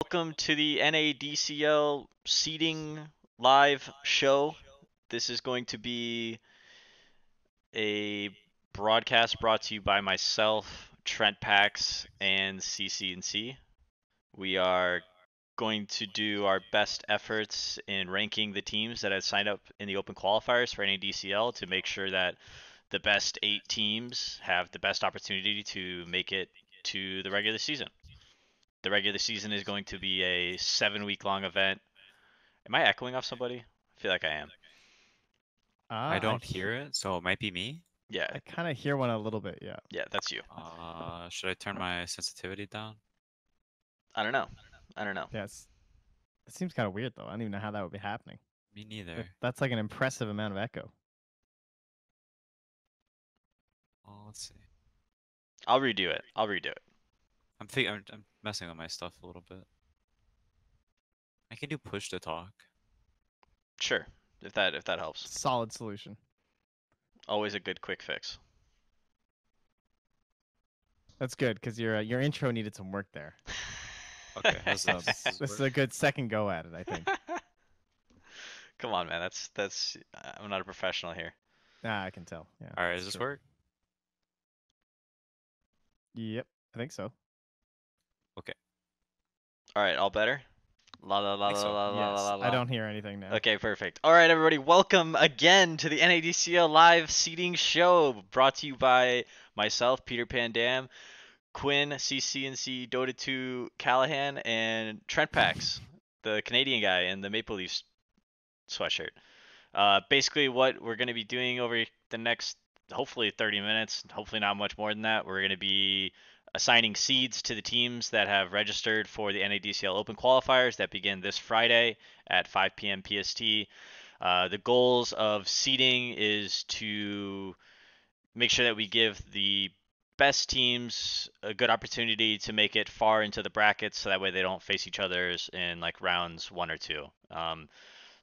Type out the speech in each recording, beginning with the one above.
Welcome to the NADCL Seeding live show. This is going to be a broadcast brought to you by myself, Trent Pax, and CC&C. We are going to do our best efforts in ranking the teams that have signed up in the open qualifiers for NADCL to make sure that the best 8 teams have the best opportunity to make it to the regular season. The regular season is going to be a 7-week long event. Am I echoing off somebody? I feel like I am. I I don't hear it, so it might be me. Yeah, I kind of hear one a little bit, yeah. yeah, that's you. Should I turn my sensitivity down? I don't know. I don't know. Yes. It seems kind of weird though. I don't even know how that would be happening. Me neither. That's like an impressive amount of echo. Oh, let's see. I'll redo it. I'll redo it. I'm messing with my stuff a little bit. I can do push to talk. Sure, if that helps. Solid solution. Always a good quick fix. That's good because your intro needed some work there. Okay, how's that? This is a good second go at it, I think. Come on, man. That's. I'm not a professional here. I can tell. Yeah. All right, that's does this true. work? Yep, I think so. Okay. All right, all better. La la la I think la so. la la Yes, la I la. don't hear anything now. Okay, perfect. All right, everybody, welcome again to the NADCL live seating show, brought to you by myself, Peter Pandam, Quinn, CC&C, Dota 2, Callahan, and Trent Pax, the Canadian guy in the Maple Leafs sweatshirt. Basically, what we're going to be doing over the next, hopefully 30 minutes, hopefully not much more than that, we're going to be assigning seeds to the teams that have registered for the NADCL Open qualifiers that begin this Friday at 5 p.m. PST. The goals of seeding is to make sure that we give the best teams a good opportunity to make it far into the brackets so that way they don't face each other's in like rounds 1 or 2.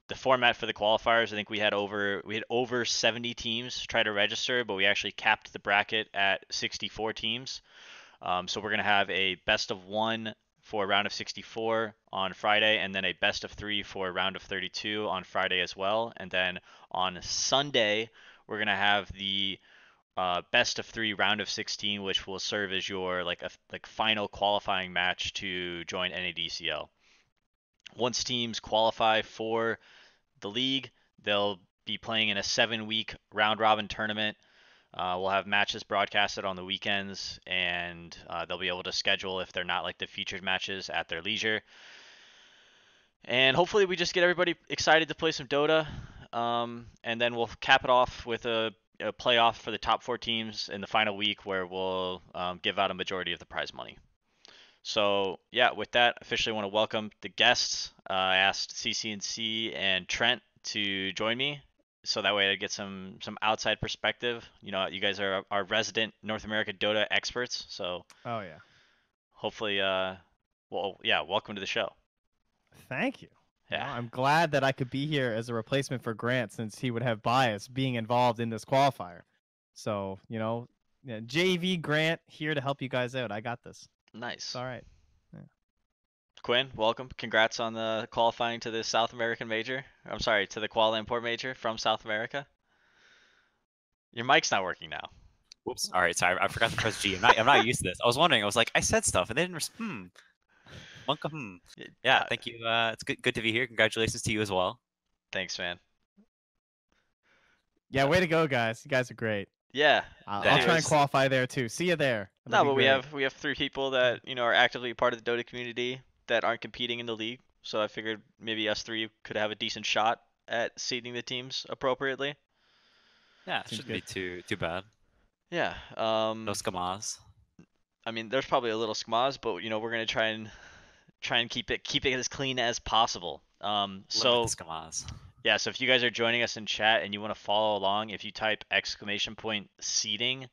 The format for the qualifiers, I think we had over 70 teams try to register, but we actually capped the bracket at 64 teams. So we're gonna have a best of 1 for a round of 64 on Friday, and then a best of 3 for a round of 32 on Friday as well. And then on Sunday, we're gonna have the best of 3 round of 16, which will serve as your like final qualifying match to join NADCL. Once teams qualify for the league, they'll be playing in a 7-week round robin tournament. We'll have matches broadcasted on the weekends, and they'll be able to schedule if they're not like the featured matches at their leisure. And hopefully, we just get everybody excited to play some Dota. And then we'll cap it off with a playoff for the top 4 teams in the final week, where we'll give out a majority of the prize money. So yeah, with that, officially want to welcome the guests. I asked CC&C and Trent to join me, so that way I get some outside perspective. You know, you guys are our resident North America Dota experts, so Oh yeah. hopefully, well, yeah, welcome to the show. Thank you. Yeah, I'm glad that I could be here as a replacement for Grant since he would have bias being involved in this qualifier. So, yeah, JV Grant here to help you guys out. I got this. It's nice. all right. Yeah. Quinn, welcome. Congrats on the qualifying to the South American major. I'm sorry, to the Kuala Lumpur major from South America. Your mic's not working now. Whoops. All right, sorry. I forgot to press G. I'm not used to this. I was wondering. I was like, I said stuff and they didn't respond. Monka. Yeah. Uh, Thank you. It's good to be here. Congratulations to you as well. Thanks, man. Yeah, way to go, guys. You guys are great. Yeah, I'll try and Thanks. qualify there too. See you there. That'll no, be but we great. have 3 people that are actively part of the Dota community that aren't competing in the league. So I figured maybe us 3 could have a decent shot at seeding the teams appropriately. Yeah, it Seems shouldn't be good. too bad. Yeah. No scamas. I mean, there's probably a little schmaz, but we're gonna try and keep it as clean as possible. Limit the So scamas. yeah, so if you guys are joining us in chat and you want to follow along, if you type exclamation point seeding,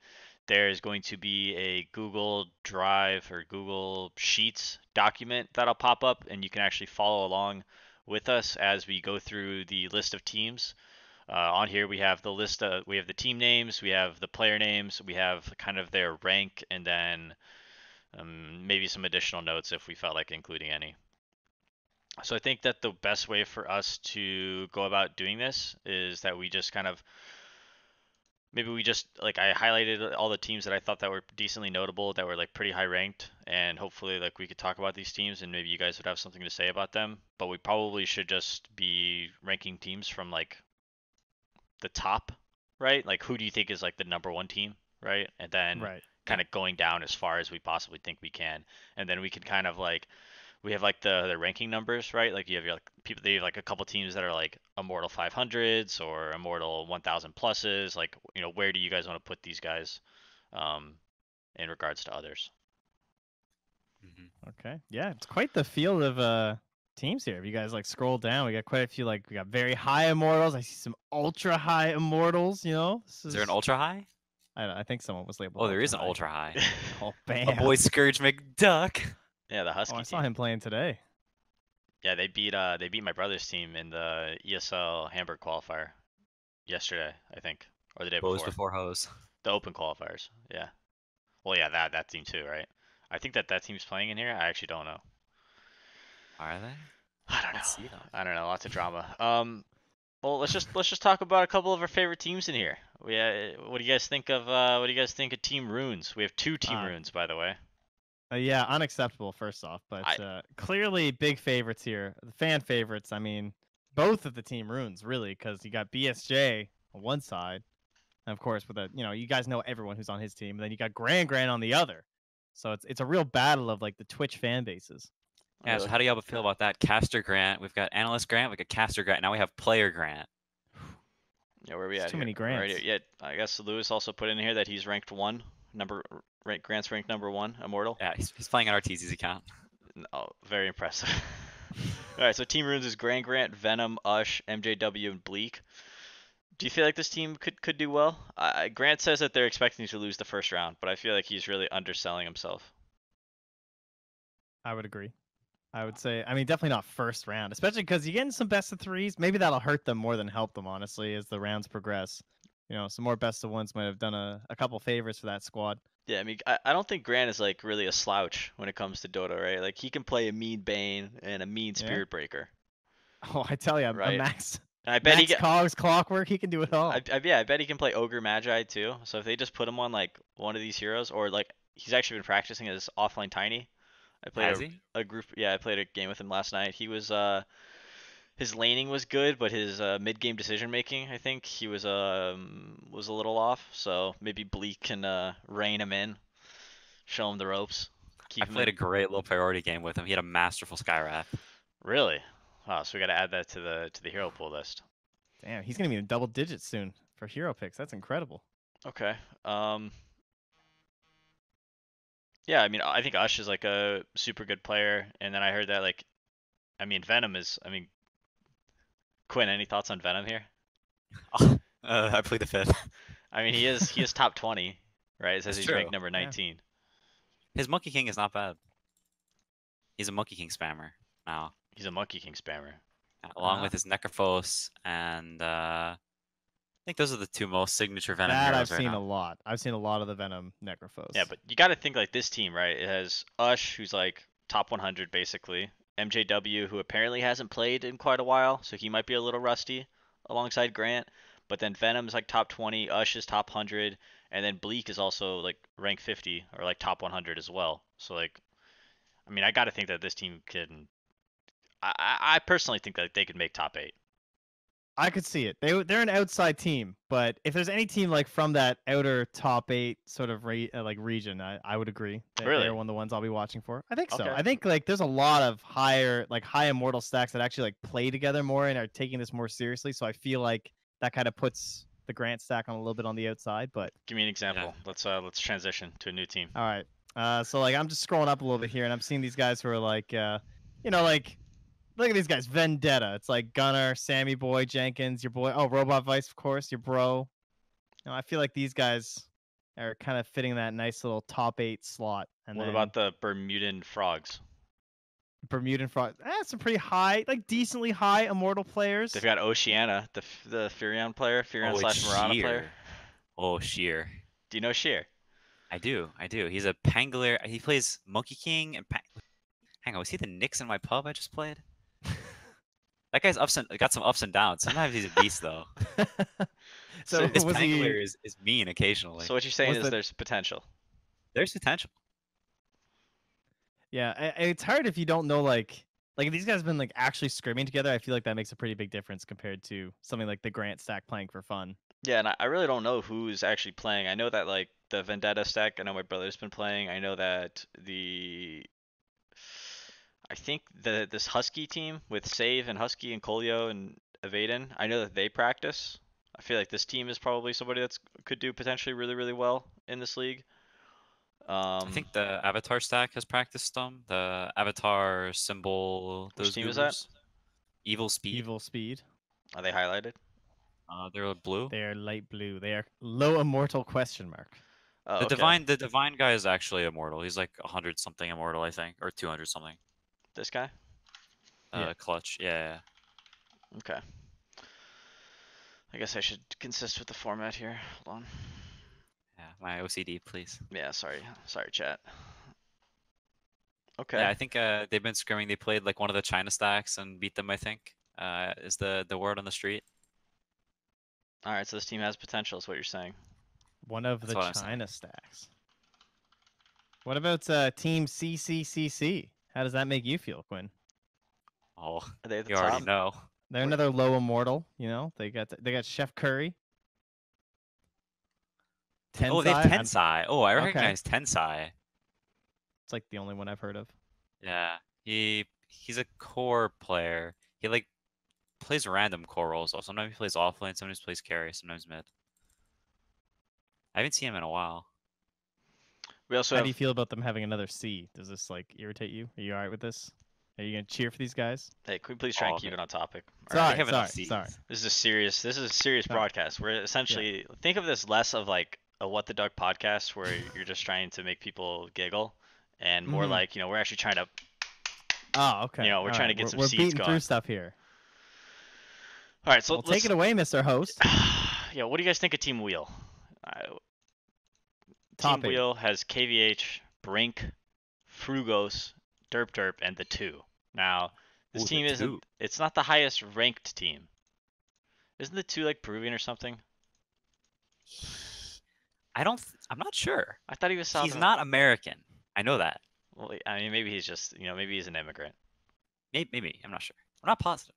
there's going to be a Google Drive or Google Sheets document that'll pop up, and you can actually follow along with us as we go through the list of teams. On here, we have the list of, we have the team names, we have the player names, we have kind of their rank, and then maybe some additional notes if we felt like including any. So I think that the best way for us to go about doing this is that we just kind of maybe we just like I highlighted all the teams that I thought that were decently notable, that were like pretty high ranked, and hopefully like we could talk about these teams and maybe you guys would have something to say about them. But we probably should just be ranking teams from like the top, right? Like who do you think is like the number one team, right? And then Right. kind of going down as far as we possibly think we can, and then we can kind of like we have like the ranking numbers, right? Like you have your like people, they have like a couple teams that are like Immortal 500s or Immortal 1000 pluses. Like, you know, where do you guys want to put these guys um, in regards to others? Okay. Yeah, it's quite the field of teams here. If you guys like scroll down, we got quite a few. Like we got very high immortals. I see some ultra high immortals. You know, Is there an ultra high? I think someone was labeled. Oh, there is an ultra ultra high. high. Oh, bam. A boy Scourge McDuck. Yeah, the Husky Oh, I saw team. him playing today. Yeah, they beat my brother's team in the ESL Hamburg qualifier yesterday, I think, or the day Bows before. before hose. The open qualifiers. Yeah. Well, yeah, that team too, right? I think that team's playing in here. I actually don't know. Are they? I don't know. Let's see them. I don't know. Lots of drama. Well, let's just talk about a couple of our favorite teams in here. What do you guys think of Team Runes? We have two Team Runes, by the way. Yeah, unacceptable first off, but clearly big favorites here. The fan favorites. I mean, both of the Team Runes really, because you got BSJ on one side, and of course with you guys know everyone who's on his team. And then you got Grand on the other. So it's a real battle of like the Twitch fan bases. Yeah, so how do y'all feel about that? Caster Grant, we've got Analyst Grant, we got Caster Grant, now we have Player Grant. Yeah, where are we There's at too here? many Grants. Right, yeah, I guess Lewis also put in here that he's ranked 1. Grant's ranked number 1, Immortal. Yeah, he's playing on RTZ's account. Oh, very impressive. Alright, so Team Runes is Grant, Venom, Ush, MJW, and Bleak. Do you feel like this team could do well? Grant says that they're expecting to lose the first round, but I feel like he's really underselling himself. I would agree. I would say, I mean, definitely not first round, especially because you're getting some best of threes. Maybe that'll hurt them more than help them, honestly, as the rounds progress. You know, some more best of ones might have done a couple favors for that squad. Yeah, I mean, I don't think Grant is like really a slouch when it comes to Dota, right? Like he can play a mean Bane and a mean Spirit Breaker. Oh, I tell you, right? a Max. And I bet Max Cogs Clockwork, he can do it all. I bet he can play Ogre Magi too. So if they just put him on like one of these heroes, or like he's actually been practicing as offline Tiny. I played a group. Yeah, I played a game with him last night. He was his laning was good, but his mid game decision making, I think he was a little off. So maybe Bleak can rein him in, show him the ropes. I played a great low priority game with him. He had a masterful Skywrath. Really? Wow. So we got to add that to the hero pool list. Damn, he's gonna be in double digits soon for hero picks. That's incredible. Okay. Yeah, I mean, I think Ush is like a super good player, and then I heard that like, I mean, Venom is. I mean, Quinn, any thoughts on Venom here? I played the 5th. I mean, he is top 20, right? It says That's he's ranked true. number 19. Yeah. His Monkey King is not bad. He's a Monkey King spammer now. He's a Monkey King spammer. Along with his Necrophos and I think those are the two most signature Venom that heroes I've seen now. a lot. I've seen a lot of the Venom Necrophos. Yeah, but you got to think like this team, right? It has Ush, who's like top 100 basically. MJW, who apparently hasn't played in quite a while, so he might be a little rusty alongside Grant. But then Venom's like top 20, Ush is top 100, and then Bleak is also like rank 50 or like top 100 as well. So like, I mean, I got to think that this team can. I personally think that they could make top 8. I could see it. They're an outside team, but if there's any team like from that outer top 8 sort of like region, I would agree. Really? They're one of the ones I'll be watching for. I think so. Okay. I think like there's a lot of high immortal stacks that actually like play together more and are taking this more seriously. So I feel like that kind of puts the Grant stack on a little bit on the outside. But give me an example. Yeah. Let's transition to a new team. All right. So like I'm just scrolling up a little bit here, and I'm seeing these guys who are like, like. Look at these guys. Vendetta. It's like Gunnar, Sammy Boy, Jenkins, your boy. Oh, Robot Vice, of course, your bro. I feel like these guys are kind of fitting that nice little top 8 slot. And what about the Bermudan Frogs? Bermudan Frogs. Some pretty high, like decently high immortal players. They've got Oceana, the Furion player, Furion/Mirana player. Oh, Sheer. Do you know Sheer? I do. He's a Pangolier. He plays Monkey King and hang on, was he the Knicks in my pub I just played? That guy's got some ups and downs. Sometimes he's a beast though. So His was he? Pangler is mean occasionally. So what you're saying Was is the- there's potential. There's potential. Yeah, it's hard if you don't know like if these guys have been like actually scrimming together. I feel like that makes a pretty big difference compared to something like the Grant stack playing for fun. Yeah, and I really don't know who's actually playing. I know that like the Vendetta stack, I know my brother's been playing. I know that I think this Husky team with Save and Husky and Kolio and Evaden, I know that they practice. I feel like this team is probably somebody that's could do potentially really, really well in this league. I think the Avatar stack has practiced them. The Avatar symbol, Which those team is that? goobers. Evil Speed. Evil Speed. Are they highlighted? They're blue. They are light blue. They are low immortal question mark. Oh, The okay. divine guy is actually immortal. He's like 100 something immortal, I think, or 200 something. This guy? Yeah. Clutch. Yeah. Okay. I guess I should consist with the format here. Hold on. Yeah. My OCD, please. Yeah, sorry. Sorry, chat. Okay. Yeah, I think they've been scrimming. They played like one of the China stacks and beat them, I think. Is the word on the street. All right, so this team has potential is what you're saying. One of That's the what I'm saying. China stacks. What about Team CCCC? How does that make you feel, Quinn? Oh, Are they at the you top? already know. They're another low immortal. You know, they got Chef Curry. Oh, they have Tensai. Tensai. Oh, I Okay. recognize Tensai. It's like the only one I've heard of. Yeah, he's a core player. He like plays random core roles. Also, sometimes he plays offlane, sometimes he plays carry, sometimes mid. I haven't seen him in a while. We also How have do you feel about them having another C? Does this like irritate you? Are you alright with this? Are you gonna cheer for these guys? Hey, could we please try and Oh, keep okay. it on topic? Sorry, Alright. They have enough sorry, Cs. sorry. This is a serious Sorry. broadcast. We're essentially think of this less of like a what the duck podcast where you're just trying to make people giggle, and more Mhm. like we're actually trying to Oh, okay. we're All trying to right. get some we're seeds beating going. through stuff here. All right, so Well, let's take it away, Mr. Host. yeah. What do you guys think of Team Wheel? Top Team 8. Wheel has KVH, Brink, Frugos, Derp, and the 2. Now, this Ooh, the team isn't. 2. It's not the highest ranked team. Isn't the 2 like Peruvian or something? I'm not sure. I thought he was South. He's not American. I know that. Well, I mean, maybe he's just maybe he's an immigrant. Maybe. I'm not sure. I'm not positive.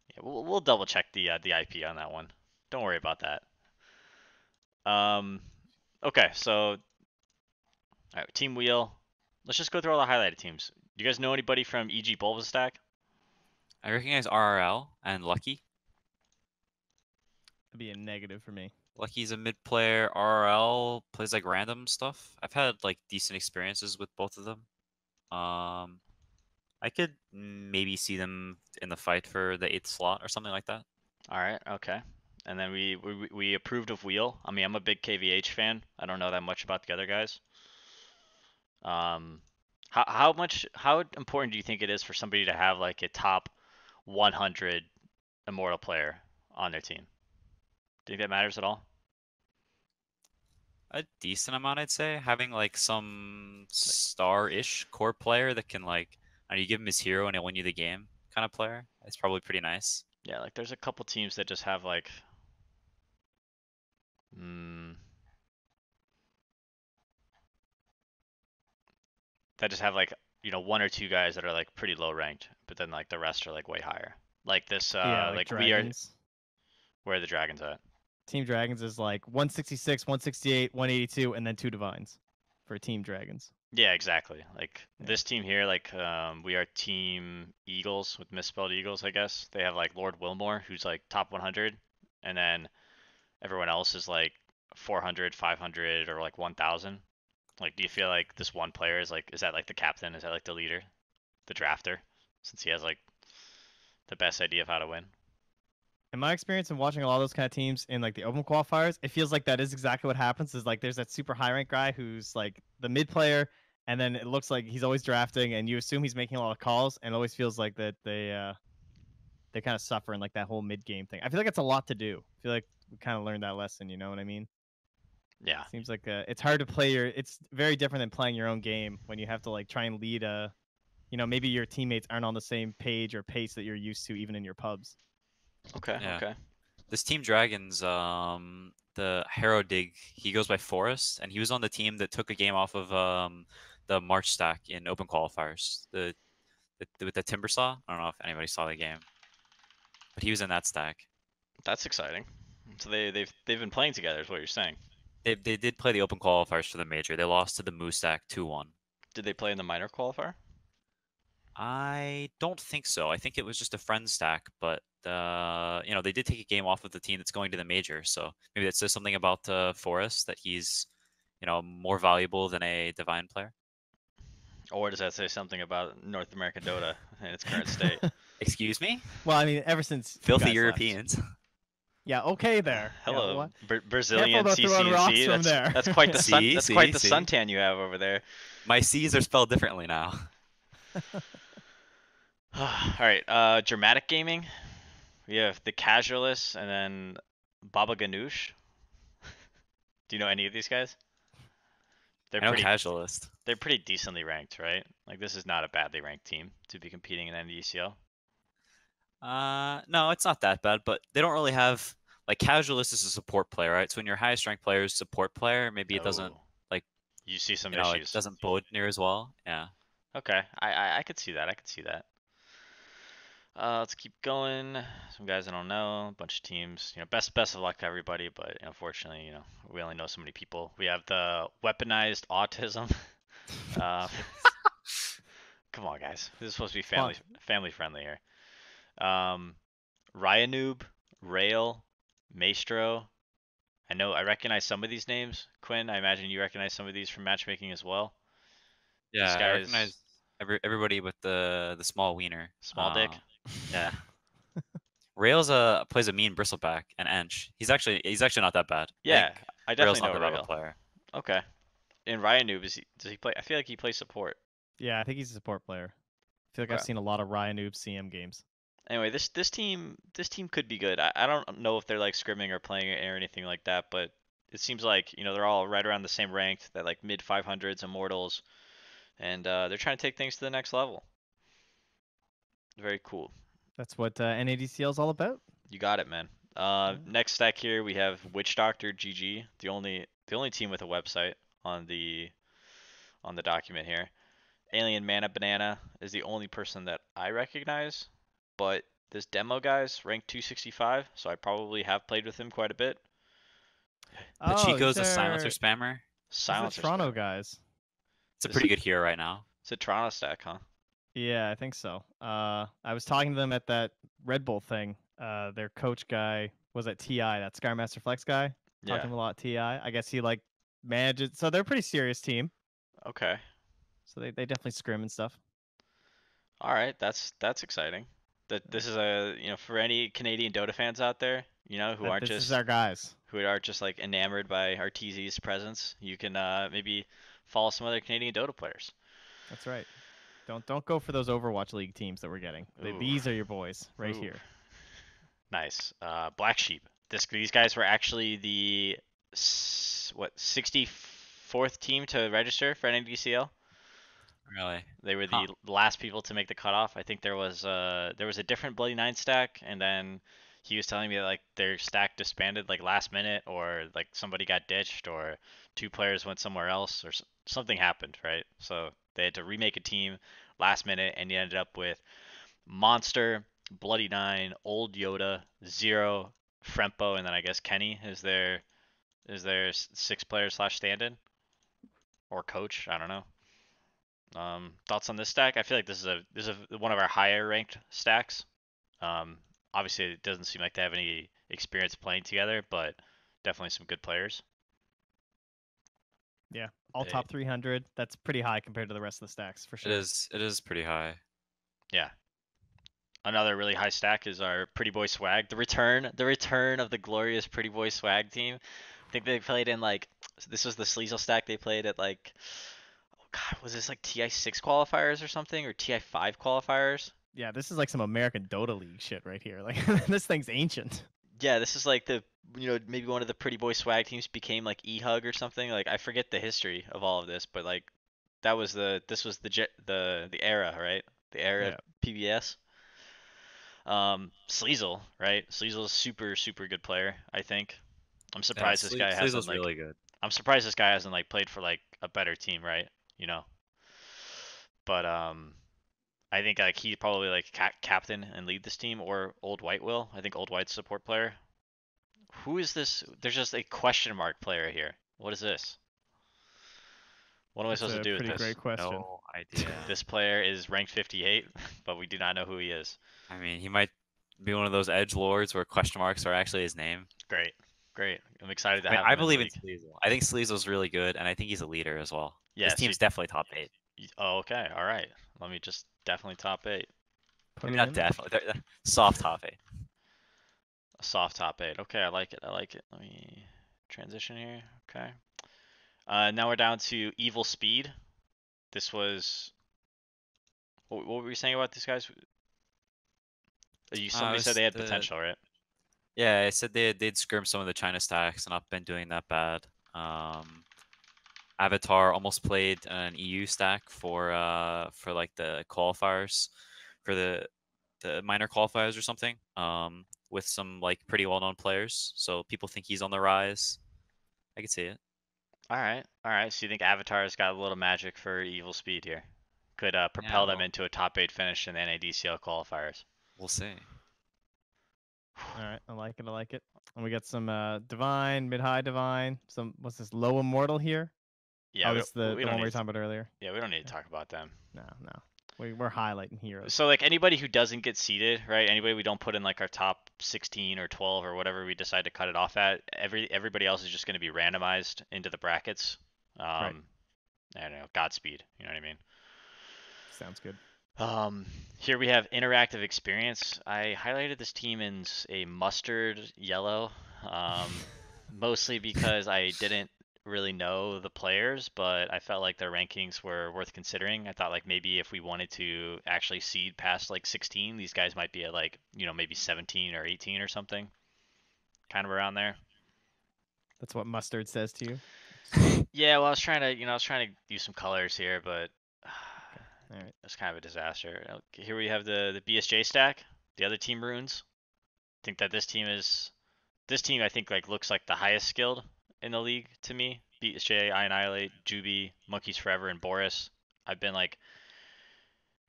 Yeah, we'll double check the IP on that one. Don't worry about that. Okay, so all right, Team Wheel. Let's just go through all the highlighted teams. Do you guys know anybody from EG Bulba stack? I recognize RRL and Lucky. That'd be a negative for me. Lucky's a mid player. RRL plays like random stuff. I've had like decent experiences with both of them. I could maybe see them in the fight for the 8th slot or something like that. All right, okay. And then we approved of Wheel. I mean, I'm a big KVH fan. I don't know that much about the other guys. How important do you think it is for somebody to have like a top 100 immortal player on their team? Do you think that matters at all? A decent amount, I'd say. Having like some star-ish core player that can like, you give him his hero and he'll win you the game kind of player. It's probably pretty nice. Yeah, like there's a couple teams that just have like that just have like one or two guys that are like pretty low ranked, but then like the rest are like way higher. Like this Yeah, like Dragons. Where are the Dragons at? Team Dragons is like 166, 168, 182, and then 2 Divines for Team Dragons. Yeah, exactly. Like this team here, like we are Team Eagles with misspelled Eagles, I guess. They have like Lord Wilmore, who's like top 100, and then everyone else is like 400, 500, or like 1,000. Like, do you feel like this one player is that like the captain? Is that like the leader, the drafter, since he has like the best idea of how to win? In my experience in watching a lot of those kind of teams in like the open qualifiers, it feels like that is exactly what happens. Is like there's that super high rank guy who's like the mid player, and then it looks like he's always drafting, and you assume he's making a lot of calls, and it always feels like that they kind of suffer in like that whole mid game thing. I feel like it's a lot to do. I feel like we kind of learned that lesson. You know what I mean? Yeah. Seems like it's hard to play it's very different than playing your own game when you have to like try and lead a maybe your teammates aren't on the same page or pace that you're used to, even in your pubs. Okay. Yeah. Okay. This Team Dragons, the Harrow Dig, he goes by Forrest, and he was on the team that took a game off of the March stack in open qualifiers. With the Timber Saw. I don't know if anybody saw the game, but he was in that stack. That's exciting. So they've been playing together, is what you're saying. They did play the open qualifiers for the major. They lost to the Moose stack 2-1. Did they play in the minor qualifier? I don't think so. I think it was just a friend stack, but they did take a game off of the team that's going to the major. So maybe that says something about Forrest, that he's, more valuable than a Divine player. Or does that say something about North American Dota in its current state? Excuse me? Well, I mean, ever since you Filthy guys left. Europeans. Yeah, okay there. Yeah, Hello, what? Brazilian Careful about throwing rocks CCNC. from there. That's quite the sun. See, That's see, quite the see. suntan you have over there. My C's are spelled differently now. All right. Dramatic gaming. We have the Casualists and then Baba Ganoush. Do you know any of these guys? They're I know pretty. Casualist. They're pretty decently ranked, right? Like this is not a badly ranked team to be competing in NADCL. No, it's not that bad, but they don't really have Casualist is a support player, right? So when your highest ranked player is support player, maybe it doesn't Oh. You see some it issues. doesn't bode near as well. Yeah. Okay, I could see that. I could see that. Let's keep going. Some guys I don't know, a bunch of teams. Best of luck to everybody, but unfortunately, we only know so many people. We have the weaponized autism. Come on, guys. This is supposed to be family friendly here. Ryanoob, Rail, Maestro. I recognize some of these names. Quinn, I imagine you recognize some of these from matchmaking as well. Yeah, This I guy's recognize everybody with the small wiener. small dick. Yeah. Rails plays a mean bristleback and Ench. He's actually not that bad. Yeah, I Rail's definitely not know that bad of Rail. a player. Okay. And Ryanoob, does he play? I feel like he plays support. Yeah, I think he's a support player. I feel like Okay. I've seen a lot of Ryan Noob CM games. Anyway, this team could be good. I don't know if they're like scrimming or playing or anything like that, but it seems like they're all right around the same ranked, that like mid 500s immortals, and they're trying to take things to the next level. Very cool. That's what NADCL is all about. You got it, man. Next stack here we have Witch Doctor GG, the only team with a website on the document here. Alien Mana Banana is the only person that I recognize, but this demo guy's ranked 265, so I probably have played with him quite a bit. Chico's a silencer spammer. Silencer Toronto spammer. guys. It's a pretty good hero right now. It's a Toronto stack, huh? Yeah, I think so. I was talking to them at that Red Bull thing. Their coach guy was at TI, that Scarmaster Flex guy. Talked to him a lot at TI. I guess he manages. So they're a pretty serious team. Okay. So they definitely scrim and stuff. All right, that's exciting. This is for any Canadian Dota fans out there, who aren't this is our guys. Who are just like enamored by RTZ's presence, you can maybe follow some other Canadian Dota players. That's right. Don't go for those Overwatch League teams that we're getting. These are your boys right here. Nice. Black Sheep. These guys were actually the 64th team to register for NADCL. Really? They were the last people to make the cutoff. I think there was a different Bloody Nine stack, and then he was telling me that their stack disbanded last minute, or somebody got ditched, or 2 players went somewhere else, or something happened, right? So they had to remake a team last minute, and you ended up with Monster, Bloody Nine, Old Yoda, Zero, Frempo, and then I guess Kenny is their 6 player / stand-in or coach. I don't know. Thoughts on this stack? I feel like this is one of our higher ranked stacks. Obviously it doesn't seem like they have any experience playing together, but definitely some good players. Yeah, all top 300. That's pretty high compared to the rest of the stacks for sure. It is pretty high. Yeah. Another really high stack is our Pretty Boy Swag. The return of the glorious Pretty Boy Swag team. I think they played in this was the Sleazel stack they played at oh god, was this TI6 qualifiers or something, or TI5 qualifiers? Yeah, this is some American Dota League shit right here. This thing's ancient. Yeah, this is maybe one of the Pretty Boy Swag teams became eHug or something. I forget the history of all of this, but That was this was the era, right? The era of Yeah. PBS. Sleazel, right? Sleazel's super good player, I think. I'm Yeah, surprised this guy hasn't Sleazel's like really good. I'm surprised this guy hasn't like played for like a better team, right? You know. But I think like he probably like captain and lead this team, or Old White will. I think Old White's a support player. Who is this? There's just a question mark player here. What is this? What am I That's supposed to a do with pretty I have this? great question. no idea. This player is ranked 58, but we do not know who he is. I mean, he might be one of those edge lords where question marks are actually his name. Great, great. I'm excited to I mean, have I him in the believe in league. Sleazel. I think Sleazel's really good, and I think he's a leader as well. This Yeah. So, team's definitely top 8. oh, okay. All right. Let me just definitely top 8. Put Maybe him not in. definitely. Soft top 8. A soft top 8. Okay, I like it. I like it. Let me transition here. Okay. Now we're down to Evil Speed. This was. What were you saying about these guys? Somebody said they had potential, right? Yeah, I said they'd scrim some of the China stacks and not been doing that bad. Avatar almost played an EU stack for like the qualifiers, for the minor qualifiers or something. With some like pretty well-known players, so people think he's on the rise. I could see it. All right. All right. So you think Avatar's got a little magic for Evil Speed here? Could Yeah, propel them well, into a top 8 finish in the NADCL qualifiers. we'll see. All right, I like it. I like it. And we got some divine, mid-high divine. Some what's this low immortal here? Yeah, Oh, this is the we one don't we were need. talking about earlier. Yeah, we don't need to talk about them. No, no. We're highlighting heroes. So like anybody who doesn't get seeded, right? Anybody we don't put in like our top 16 or 12 or whatever we decide to cut it off at, everybody else is just going to be randomized into the brackets. Right. I don't know, Godspeed. You know what I mean? Sounds good. Here we have interactive experience. I highlighted this team in a mustard yellow, mostly because I didn't really know the players, but I felt like their rankings were worth considering. I thought like maybe if we wanted to actually seed past like 16, these guys might be at like, maybe 17 or 18 or something, kind of around there. That's what mustard says to you. Yeah, well, I was trying to use some colors here, but All right. it's kind of a disaster. Here we have the BSJ stack, the other team runes. I think that this team I think like looks like the highest skilled in the league to me. BSJ, I Annihilate, Juby, Monkeys Forever, and Boris. I've been like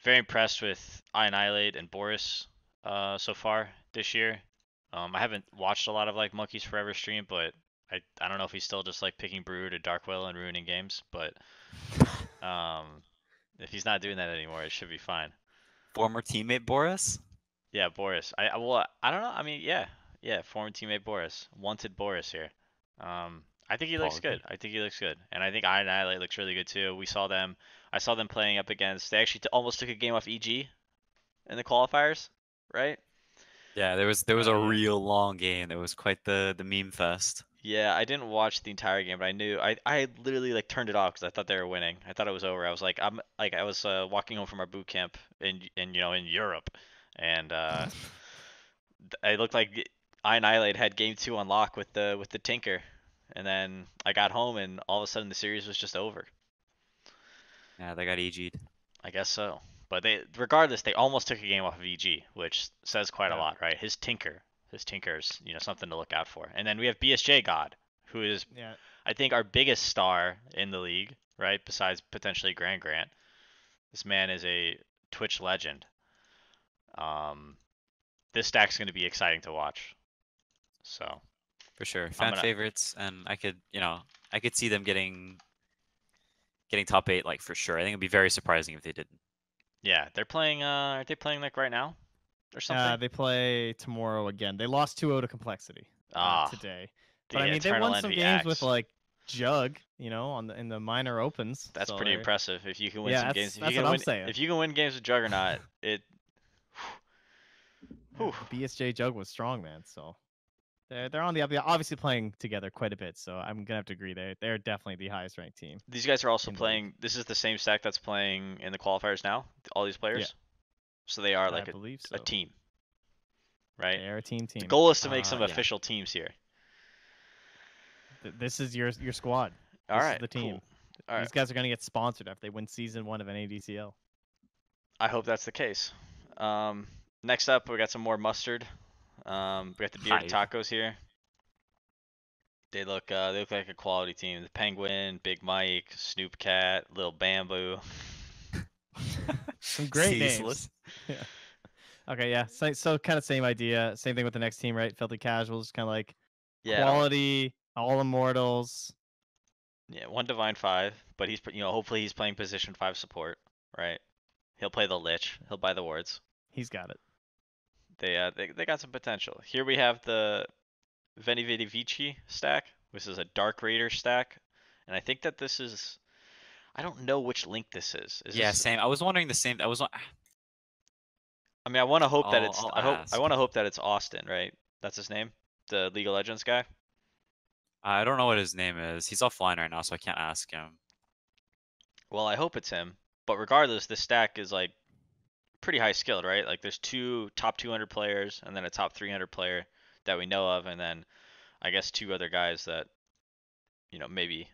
very impressed with I Annihilate and Boris so far this year. I haven't watched a lot of like Monkeys Forever stream, but I don't know if he's still just like picking Brood or Dark Will and ruining games, but if he's not doing that anymore, it should be fine. Former teammate Boris. Yeah, Boris. Well, I don't know. I mean, yeah, former teammate Boris, wanted Boris here. I think he looks good. I think he looks good, and I think I Annihilate looks really good too. I saw them playing up against. They actually almost took a game off EG in the qualifiers, right? Yeah, there was a real long game. It was quite the meme fest. Yeah, I didn't watch the entire game, but I literally like turned it off because I thought they were winning. I thought it was over. I was like I was walking home from our boot camp in Europe, and it looked like I Annihilate had game 2 on lock with the Tinker, and then I got home and all of a sudden the series was just over. Yeah, they got EG'd. I guess so. But regardless, they almost took a game off of EG, which says quite a lot, right? His Tinker's, something to look out for. And then we have BSJ God, who is, I think, our biggest star in the league, right? Besides potentially Grant. This man is a Twitch legend. This stack's going to be exciting to watch. So. For sure, fan favorites, and I could see them getting top 8 like for sure. I think it'd be very surprising if they didn't. Yeah, they're playing. Aren't they playing like right now, or something? They play tomorrow again. They lost 2-0 to Complexity today. But I mean, they won some games with like Jug, in the minor opens. That's pretty impressive. If you can win some games, that's what I'm saying. If you can win games with Juggernaut, it. BSJ Jug was strong, man. So they're on the up. Obviously playing together quite a bit. So I'm gonna have to agree. They're definitely the highest ranked team. These guys are also playing. This is the same stack that's playing in the qualifiers now. All these players. Yeah. So they are like a team, right? They're a team. The goal is to make some official teams here. This is your squad. All right, the team. All right. These guys are gonna get sponsored after they win season 1 of NADCL. I hope that's the case. Next up, we got some more mustard. We got the bearded Hive. tacos here. They look like a quality team. The Penguin, Big Mike, Snoop Cat, Lil Bamboo. Some great Ceaseless. names. Yeah. Okay, yeah. So kind of same idea. Same thing with the next team, right? Filthy Casuals, kind of like Yeah, I don't- quality, all immortals. yeah, one Divine 5, but he's hopefully he's playing position 5 support, right? He'll play the Lich. He'll buy the wards. He's got it. They got some potential. Here we have the Veni Vidi Vici stack. This is a Dark Raider stack, and I think that this is. I don't know which link this is. Is Yeah, this? same. I was wondering the same. I mean, I want to hope that it's. I'll I ask. want to hope that it's Austin, right? That's his name, the League of Legends guy. I don't know what his name is. He's offline right now, so I can't ask him. Well, I hope it's him. But regardless, this stack is like pretty high skilled, right? Like there's 2 top 200 players and then a top 300 player that we know of, and then I guess 2 other guys that maybe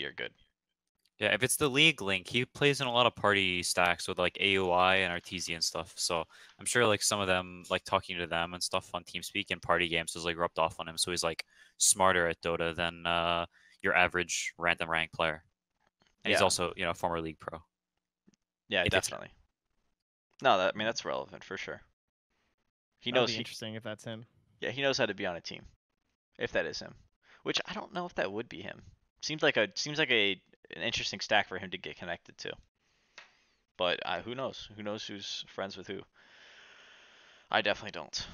are good. Yeah, if it's the league link, he plays in a lot of party stacks with like AUI and RTZ and stuff. So I'm sure like some of them, like talking to them and stuff on TeamSpeak and party games is like rubbed off on him. So he's like smarter at Dota than your average random rank player. And he's Yeah. also, a former league pro. Yeah, If it's- definitely. No, I mean that's relevant for sure. He That'd knows. be interesting if that's him. Yeah, he knows how to be on a team, if that is him. Which I don't know if that would be him. Seems like an interesting stack for him to get connected to. But who knows? Who knows who's friends with who? I definitely don't.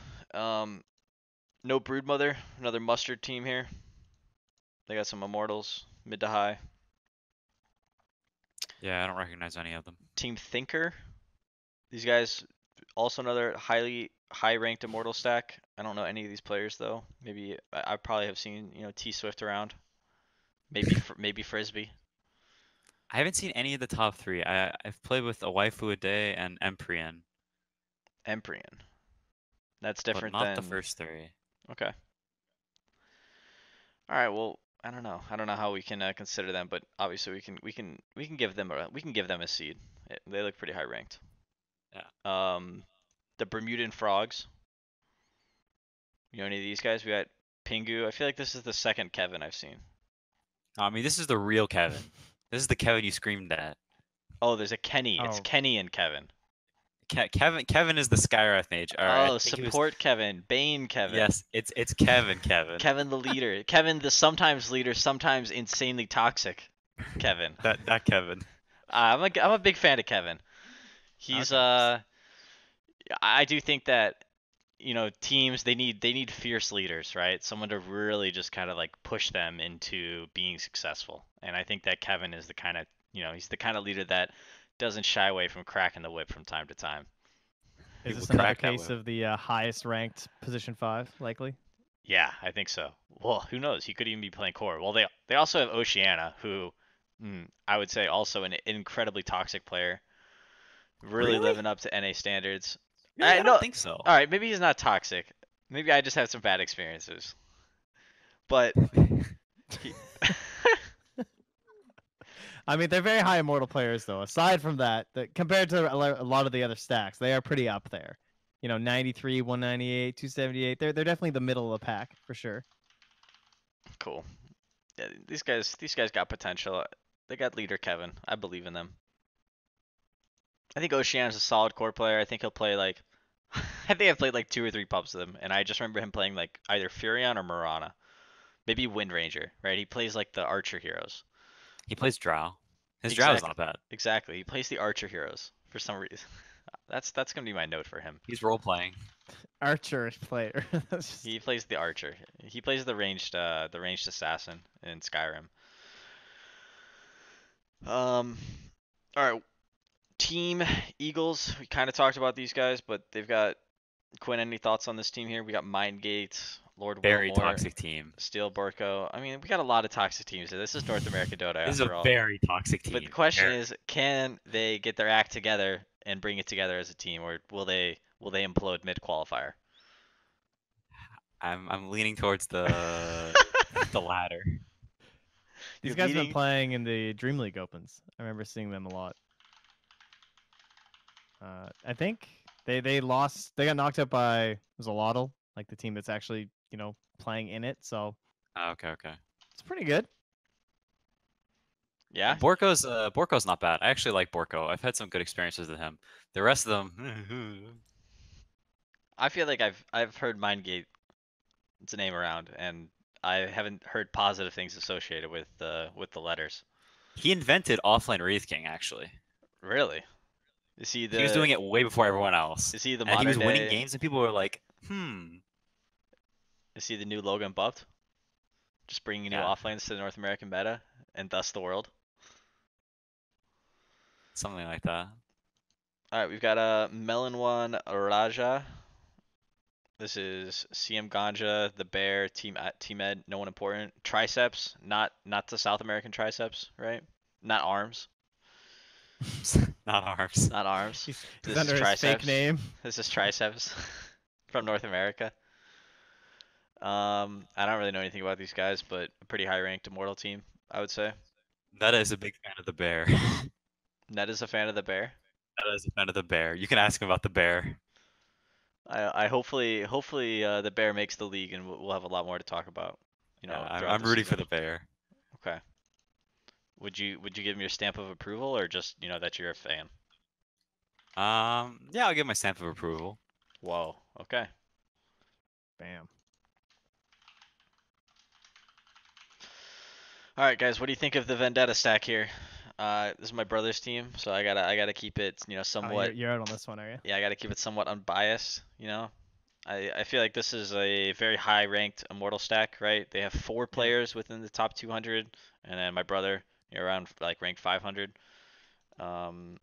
No Broodmother, another mustard team here. They got some immortals, mid to high. Yeah, I don't recognize any of them. Team Thinker. These guys also another high ranked immortal stack. I don't know any of these players though. Maybe I probably have seen T Swift around. Maybe Frisbee. I haven't seen any of the top 3. I've played with a waifu a day and Emprian. Emprian. That's But different not than the first 3. Okay. All right. Well, I don't know. I don't know how we can consider them, but obviously we can give them a seed. They look pretty high ranked. Yeah. The Bermudan Frogs. You know any of these guys? We got Pingu. I feel like this is the second Kevin I've seen. I mean, this is the real Kevin. This is the Kevin you screamed at. Oh, there's a Kenny. It's Oh. Kenny and Kevin. Kevin is the Skywrath mage. All right. Oh, support Kevin. Bane Kevin. Yes, it's Kevin. Kevin the leader. Kevin the sometimes leader, sometimes insanely toxic. Kevin. That Kevin. I'm a big fan of Kevin. He's Okay. I do think that teams they need fierce leaders, right? Someone to really just kind of like push them into being successful. And I think that Kevin is the kind of he's the kind of leader that doesn't shy away from cracking the whip from time to time. Is He this will another crack that case whip. of the highest ranked position 5, likely? Yeah, I think so. Well, who knows? He could even be playing core. Well, they also have Oceana, who I would say also an incredibly toxic player. Really living up to NA standards. Really? I don't think so. All right, maybe he's not toxic. Maybe I just have some bad experiences. But I mean, they're very high immortal players, though. Aside from that, compared to a lot of the other stacks, they are pretty up there. 93, 198, 278. They're definitely the middle of the pack for sure. cool. Yeah, these guys got potential. They got leader Kevin. I believe in them. I think Oceana's a solid core player. I think he'll play like I think I've played like 2 or 3 pubs with him, and I just remember him playing like either Furion or Mirana. Maybe Wind Ranger, right? He plays like the archer heroes. He plays Drow. His Drow is not bad. Exactly. He plays the archer heroes for some reason. That's gonna be my note for him. He's role playing. Archer player. He plays the archer. He plays the ranged assassin in Skyrim. All right. Team Eagles. We kind of talked about these guys, but they've got Quinn. Any thoughts on this team here? We got Mindgate, Lord Very Wilmore, toxic team. Steel Borko. I mean, we got a lot of toxic teams here. This is North American Dota This is after a all. very toxic team. But the question is, can they get their act together and bring it together as a team, or will they implode mid qualifier? I'm leaning towards the the latter. These You're guys have been leading. playing in the Dream League Opens. I remember seeing them a lot. I think they lost. They got knocked out by Zalotl, like the team that's actually playing in it. So Okay. it's pretty good. Yeah. Borko's not bad. I actually like Borko. I've had some good experiences with him. The rest of them, I feel like I've heard Mindgate, its name around, and I haven't heard positive things associated with the letters. he invented offline Wraith King actually. Really? Is he He was the doing it way before everyone else, is he the and he modern was winning day? games, and people were like, "Hmm, Is he the new Logan buffed? Just bringing new yeah, offlanes to the North American meta and thus the world. something like that." All right, we've got a Melon One Raja. This is CM Ganja, the Bear, Team Ed, no one important. Triceps, not the South American triceps, right? Not arms, Not arms. not arms. He's This is under his fake triceps. name. This is triceps from North America. I don't really know anything about these guys, but a pretty high ranked Immortal team, I would say. That is a big fan of the bear. Ned is a fan of the Bear. That is a fan of the bear. You can ask him about the bear. I hopefully the Bear makes the league and we'll have a lot more to talk about, Yeah, throughout I'm the rooting for season. the bear. Okay. Would you give him your stamp of approval or just that you're a fan? Yeah, I'll give my stamp of approval. Whoa. Okay. Bam. All right, guys. What do you think of the Vendetta stack here? This is my brother's team, so I gotta keep it Oh, somewhat. you're out on this one, are you? Yeah, I gotta keep it somewhat unbiased. I feel like this is a very high ranked Immortal stack, right? They have four players within the top 200, and then my brother around like ranked 500. Um,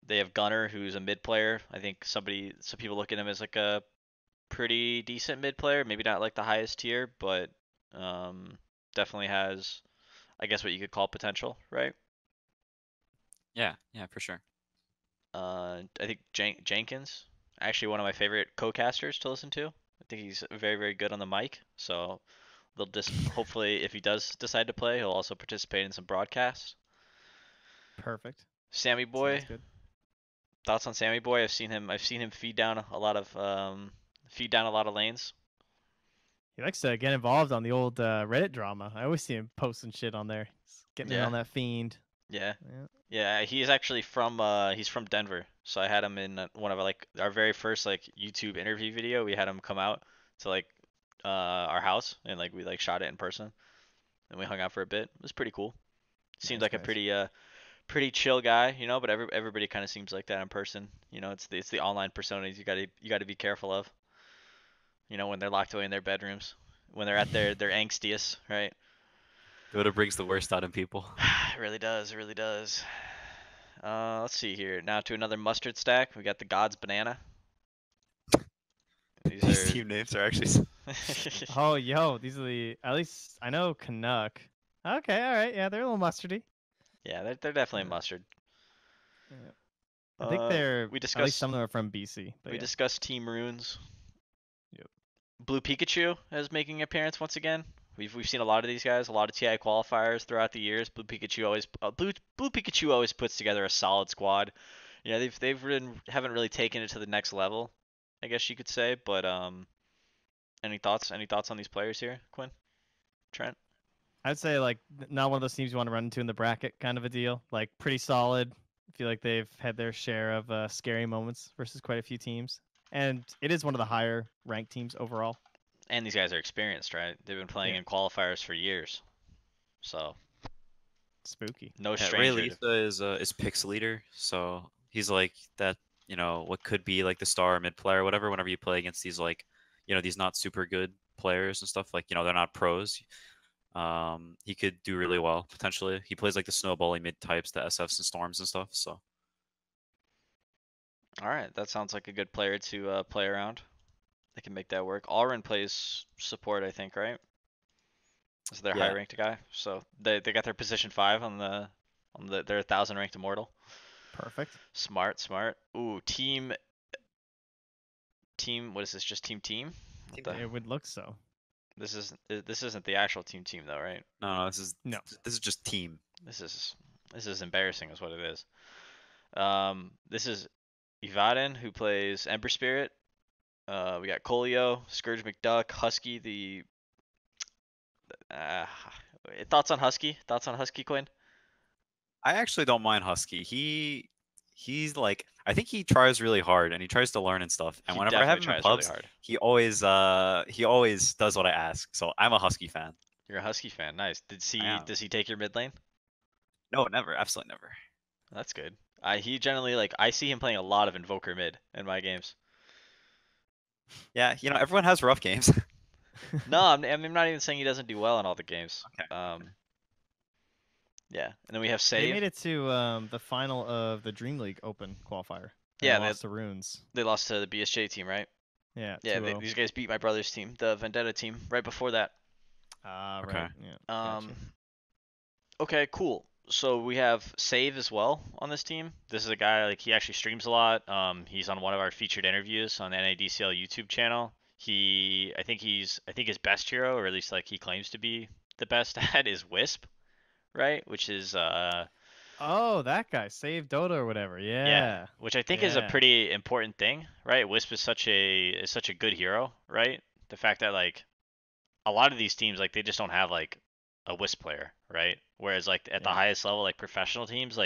they have Gunner, who's a mid player. I think some people look at him as like a pretty decent mid player, maybe not like the highest tier, but um, definitely has, I guess, what you could call potential, right? Yeah, for sure. I think Jenkins, actually one of my favorite co-casters to listen to. I think he's very, very good on the mic. So they'll just hopefully, if he does decide to play, he'll also participate in some broadcasts. Perfect. Sammy Sounds Boy, good. thoughts on Sammy Boy? I've seen him feed down a lot of lanes. He likes to get involved on the old Reddit drama. I always see him posting shit on there. He's getting in Yeah, on that fiend. yeah, Yeah. yeah. He's actually from he's from Denver, so I had him in one of our very first like YouTube interview video. We had him come out to our house and we shot it in person and we hung out for a bit. It was pretty cool. Seemed Nice, like a nice. pretty chill guy, but everybody kind of seems like that in person. It's the online personas you gotta be careful of. When they're locked away in their bedrooms, when they're at their angstiest, right? Dota brings the worst out in people. It really does. It really does. Let's see here. Now to another mustard stack. We got the God's Banana. These These are. team names are actually. Oh, yo, these are at least I know Canuck. Okay, all right, yeah, they're a little mustardy. Yeah, they're definitely Yeah. mustard. Yeah. I think they're We at least discussed some of them are from BC. But we yeah. discussed Team Runes. Yep. Blue Pikachu is making an appearance once again. We've seen a lot of these guys, a lot of TI qualifiers throughout the years. Blue Pikachu always puts together a solid squad. Haven't really taken it to the next level, I guess you could say. But any thoughts? Any thoughts on these players here, Quinn, Trent? I'd say not one of those teams you want to run into in the bracket kind of a deal. Like pretty solid. I feel like they've had their share of scary moments versus quite a few teams, and it is one of the higher ranked teams overall. And these guys are experienced, right? They've been playing Yeah. in qualifiers for years, so Spooky. no Yeah, Ray stranger. Lisa is Pix leader, so he's like that. What could be like the star mid player, whatever. Whenever you play against these these not super good players and stuff, they're not pros. He could do really well potentially. He plays like the snowballing mid types, the SFs and storms and stuff. So All right, that sounds like a good player to play around. They can make that work. Alrin plays support, I think, right? Is their high yeah, ranked guy. So they got their position 5 on their 1,000 ranked immortal. Perfect. Smart, smart. Ooh, team. What is this? Just team. What the? It would look so. This isn't the actual team though, right? No, this is No. this is just team. This is embarrassing, is what it is. This is Ivaden, who plays Ember Spirit. We got Colio, Scourge McDuck, Husky. Uh, Thoughts on Husky? Thoughts on Husky, Quinn? I actually don't mind Husky. He's like, I think he tries really hard and he tries to learn and stuff. And He whenever I have definitely him in tries really pubs, hard. he always does what I ask. So I'm a Husky fan. You're a Husky fan. Nice. I am. Does he take your mid lane? No, never, absolutely never. That's good. He generally I see him playing a lot of Invoker mid in my games. Yeah, everyone has rough games. No, I'm not even saying he doesn't do well in all the games. Okay. Yeah, and then we have They Save. made it to the final of the Dream League Open qualifier. Yeah, they lost to Runes. They lost to the BSJ team, right? Yeah. Yeah, 2-0. these guys beat my brother's team, the Vendetta team, right before that. Ah, Okay. right. Yeah. Gotcha. Okay, cool. So we have Save as well on this team. This is a guy he actually streams a lot. He's on one of our featured interviews on the NADCL YouTube channel. I think his best hero, or at least he claims to be the best at, is Wisp, right? Which is Oh, that guy, Save Dota or whatever. Yeah. which I think is a Yeah. pretty important thing, right? Wisp is such a good hero, right? The fact that a lot of these teams they just don't have a Wisp player, right? Whereas at the Yeah. highest level, professional teams,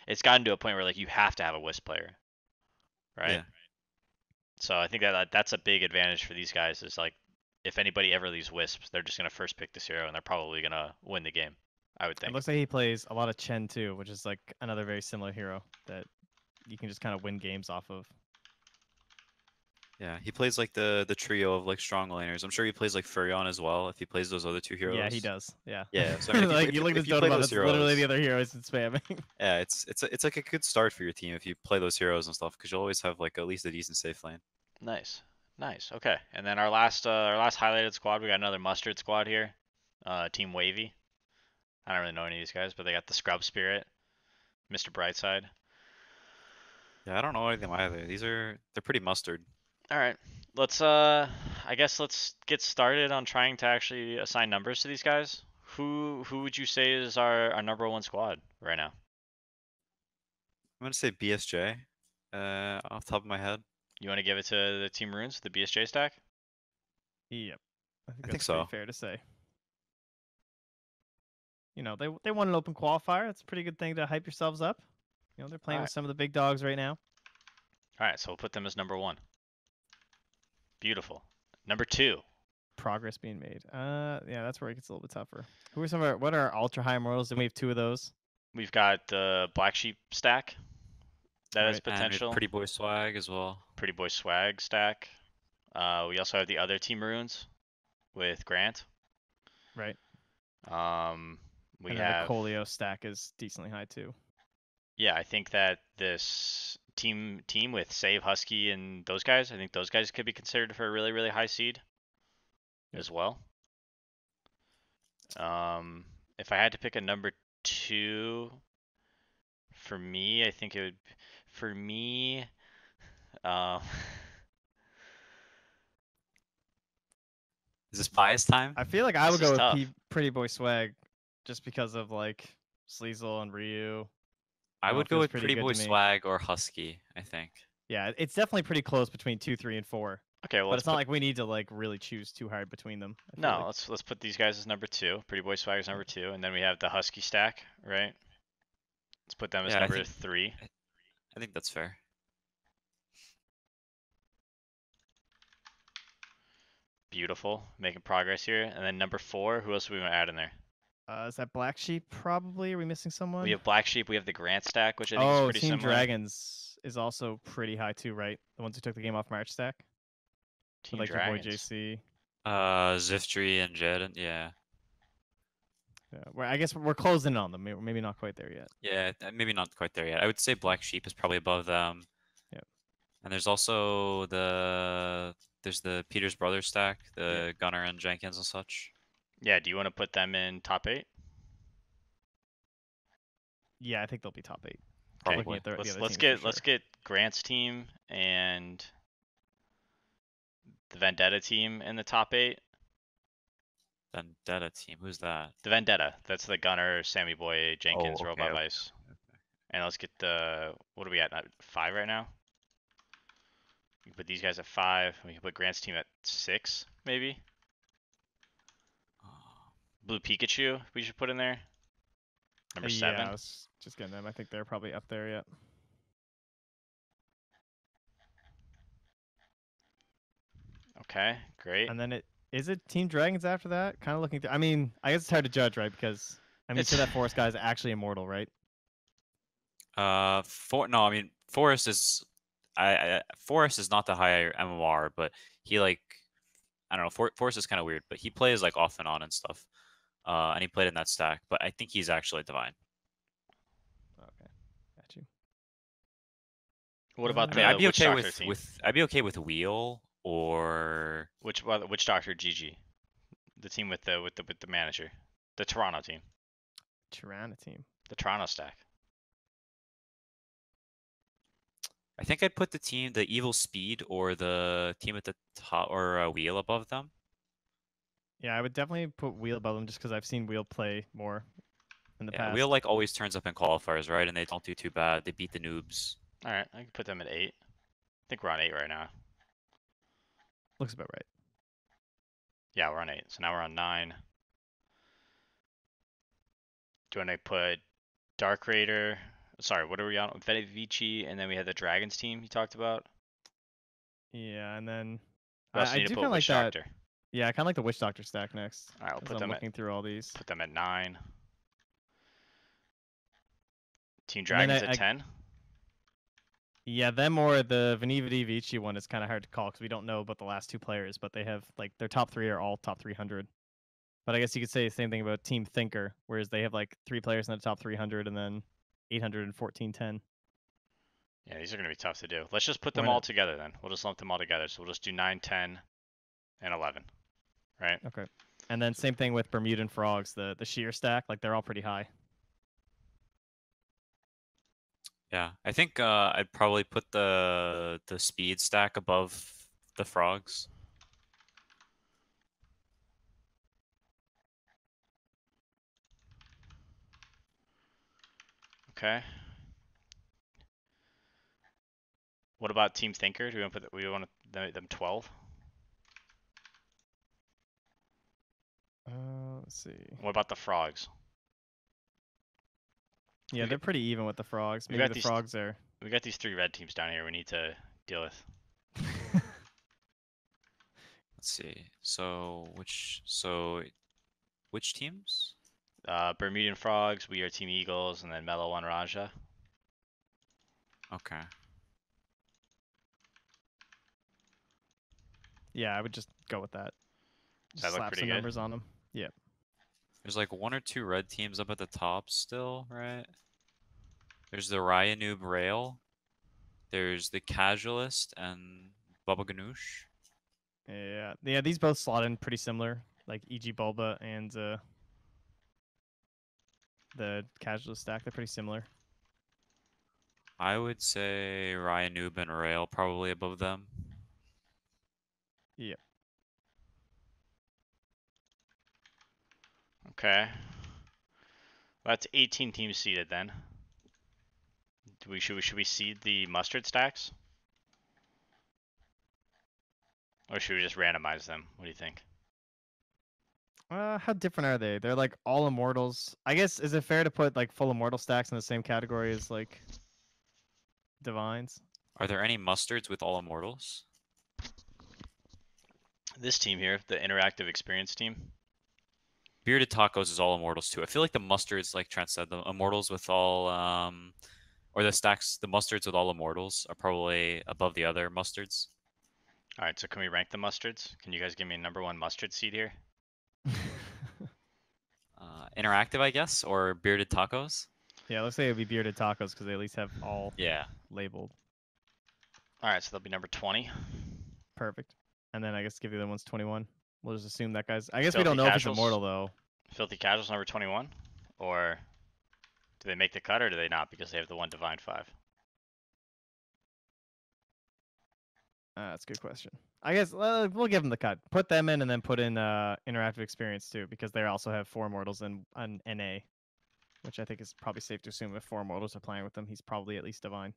it's gotten to a point where you have to have a Wisp player, right? Yeah. So I think that's a big advantage for these guys is if anybody ever leaves Wisps, they're just gonna first pick this hero and they're probably gonna win the game, I would It think. looks like he plays a lot of Chen too, which is another very similar hero that you can just kind of win games off of. Yeah, he plays the trio of strong laners. I'm sure he plays Furion as well if he plays those other two heroes. Yeah, he does. Yeah. Yeah, so I mean, if you look at if his you Dota play buff, those it's literally the heroes, other heroes in spamming. yeah, it's like a good start for your team if you play those heroes and stuff because you'll always have at least a decent safe lane. Nice. Okay. And then our last highlighted squad, we got another mustard squad here. Team Wavy. I don't really know any of these guys, but they got the Scrub Spirit, Mr. Brightside. Yeah, I don't know anything either. They're pretty mustard. All right. Let's I guess let's get started on trying to actually assign numbers to these guys. Who would you say is our number one squad right now? I'm gonna say BSJ, off the top of my head. You want to give it to the Team Runes, the BSJ stack? Yep. I think I think that's so. pretty fair to say. They won an open qualifier. That's a pretty good thing to hype yourselves up. They're playing Alright. with some of the big dogs right now. All right, so we'll put them as number one. Beautiful. Number two. Progress being made. Yeah, that's where it gets a little bit tougher. Who are what are ultra high immortals? Then we have two of those. We've got the Black Sheep stack. That has Right. And we have potential. Pretty Boy Swag as well. Pretty Boy Swag stack. We also have the other Team Runes with Grant. Right. We And then have the Colio stack is decently high too. Yeah, I think that this team with Save, Husky, and those guys, I think those guys could be considered for a really, really high seed as well. If I had to pick a number two, for me, I think it would, for me, Is this bias time? I feel like I would This is go tough. with Pretty Boy Swag, just because of Sleazel and Ryu. I know, would it go feels with pretty Pretty good Boy to me. Swag or Husky, I think. Yeah, it's definitely pretty close between 2, 3, and 4. Okay, well, But it's not like we need to really choose too hard between them. I feel no, like. let's put these guys as number two. Pretty Boy Swag is number two, and then we have the Husky stack, right? Let's put them as Yeah, I number think- three. I think that's fair. Beautiful, making progress here. And then number four, who else do we want to add in there? Is that Black Sheep probably? Are we missing someone? We have Black Sheep, we have the Grant stack, which I think is pretty Team similar. Dragons is also pretty high too, right? The ones who took the game off March stack. Team With, your boy Dragons. JC. Ziftry and Jed, yeah. Yeah, I guess we're closing on them. We're maybe not quite there yet. Yeah, maybe not quite there yet. I would say Black Sheep is probably above them. Yep. And there's also there's the Peters Brothers stack, the Gunner and Jenkins and such. Yeah, do you want to put them in top 8? Yeah, I think they'll be top 8. Okay, Looking at the other let's teams for let's sure. get Grant's team and the Vendetta team in the top 8. Vendetta team. Who's that? The Vendetta. That's the Gunner, Sammy Boy, Jenkins, Oh, okay, Robot okay. Vice. And let's get the, what are we at? 5 right now? We can put these guys at 5. We can put Grant's team at 6, maybe. Blue Pikachu we should put in there. Number 7. Yeah, I was just getting them. I think they're probably up there yet. Okay, great. And then is it Team Dragons after that? Kind of looking through. I mean, I guess it's hard to judge, right? Because I mean, you It's- said that Forest guy is actually immortal, right? No, I mean Forest is, Forest is not the high MMR, but he like, I don't know. Forest is kind of weird, but he plays like off and on and stuff. And he played in that stack, but I think he's actually divine. Okay, got you. What about I the mean, I'd be Witch okay Doctor team? I'd be okay with Wheel or Which Witch Doctor GG? The team with the manager. The Toronto team. Tirana team. The Toronto stack. I think I'd put the Evil Speed or the team at the top, or Wheel above them. Yeah, I would definitely put Wheel above them just because I've seen Wheel play more in the Yeah, past. Wheel like always turns up in qualifiers, right? And they don't do too bad. They beat the noobs. Alright, I can put them at 8. I think we're on 8 right now. Looks about right. Yeah, we're on 8. So now we're on 9. Do you want to put Dark Raider? Sorry, what are we on? Vici, and then we had the Dragons team you talked about. Yeah, and then We also I need do to kind put of like Witch that. Doctor. Yeah, I kind of like the Witch Doctor stack next. Alright, we'll As put I'm them looking through all these. put them at 9. Team And then Dragons at 10. Yeah, them or the Venividi Vici one is kind of hard to call because we don't know about the last 2 players, but they have like their top 3 are all top 300. But I guess you could say the same thing about Team Thinker, whereas they have like 3 players in the top 300 and then 814-10. Yeah, these are going to be tough to do. Let's just put them We're all not- together then. We'll just lump them all together. So we'll just do 9, 10, and 11. Right? Okay. And then same thing with Bermudan Frogs, the sheer stack, like they're all pretty high. Yeah, I think I'd probably put the speed stack above the frogs. Okay. What about Team Thinker? Do we want to put them 12? Let's see. What about the Frogs? Yeah, We they're pretty even with the Frogs. we Maybe got the these- Frogs are. We got these 3 red teams down here we need to deal with. Let's see. Which teams? Bermudan Frogs, we are Team Eagles, and then Mellow One Raja. Okay. Yeah, I would just go with that. Does Just that look slap pretty some good? numbers on them. Yeah. There's like 1 or 2 red teams up at the top still, right? There's the Ryanoob Rail. There's the Casualist and Bubba Ganoush. Yeah. Yeah, these both slot in pretty similar, like EG Bulba and the Casual stack. They're pretty similar. I would say Ryanoob and Rail probably above them. Yeah. Okay. That's 18 teams seeded then. Should we seed the mustard stacks? Or should we just randomize them? What do you think? How different are they? They're like all immortals. I guess is it fair to put like full immortal stacks in the same category as like divines? Are there any mustards with all immortals? This team here, the interactive experience team. Bearded Tacos is all immortals too. I feel like the mustards, like Trent said, the immortals with all or the stacks, the mustards with all immortals are probably above the other mustards. Alright, so can we rank the mustards? Can you guys give me a number 1 mustard seed here? Interactive, I guess, or Bearded Tacos. Yeah, let's say it would be bearded tacos because they at least have all Yeah. labeled. Alright, so they'll be number 20. Perfect. And then I guess give the other ones 21. We'll just assume that guy's. I guess we Filthy don't know if it's Casuals? immortal though. Filthy Casuals number 21? Or do they make the cut or do they not because they have the 1 Divine 5? That's a good question. I guess we'll give them the cut. Put them in, and then put in interactive experience too, because they also have 4 Immortals and an NA, which I think is probably safe to assume if 4 Immortals are playing with them, he's probably at least Divine.